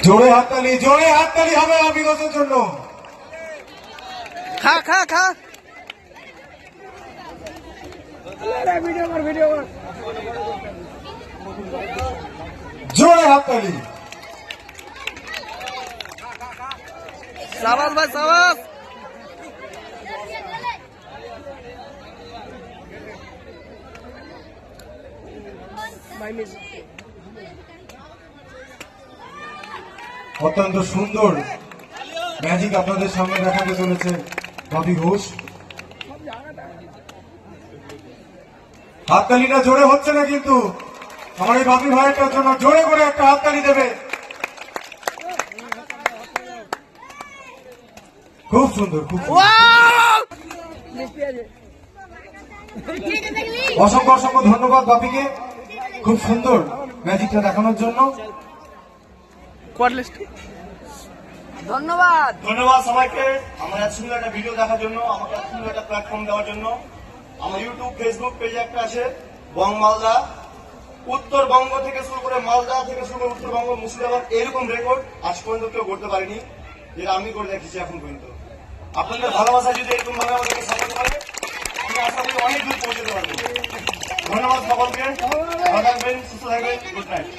জোরে হাততালি হবে অবিগতের জন্য। খা খা খা জোরে হাততালি। সাবাস ভাই সাবাস। অত্যন্ত সুন্দর ম্যাজিক আপনাদের সামনে দেখাতে চলেছে বাপি ঘোষ। হাততালিটা জোরে হচ্ছে না, কিন্তু আমার এই বাপি ভাইয়েরটার জন্য জোরে করে একটা হাততালি দেবে। খুব সুন্দর, খুব সুন্দর। অসংখ্য অসংখ্য ধন্যবাদ বাপিকে খুব সুন্দর ম্যাজিকটা দেখানোর জন্য। ধন্যবাদ ধন্যবাদ সবাইকে আমার এত সুন্দর একটা ভিডিও দেখার জন্য, আমাকে এত সুন্দর একটা প্ল্যাটফর্ম দেওয়ার জন্য। আমার ইউটিউব ফেসবুক পেজে একটা আছে বং মালদা, উত্তরবঙ্গ থেকে শুরু করে মালদা থেকে শুরু করে উত্তরবঙ্গ মুর্শিদাবাদ, এরকম রেকর্ড আজ পর্যন্ত কেউ করতে পারেনি, যেটা আমি করে দেখিয়েছি এখন পর্যন্ত। আপনাদের ভালোবাসা যদি এরকম ভাবে আমাদেরকে সাপোর্ট করে, আমি আশা করি অনেক দূর পৌঁছতে পারবো। ধন্যবাদ সকলকে, ভালো থাকবেন, সুস্থ থাকবেন, গুড নাইট।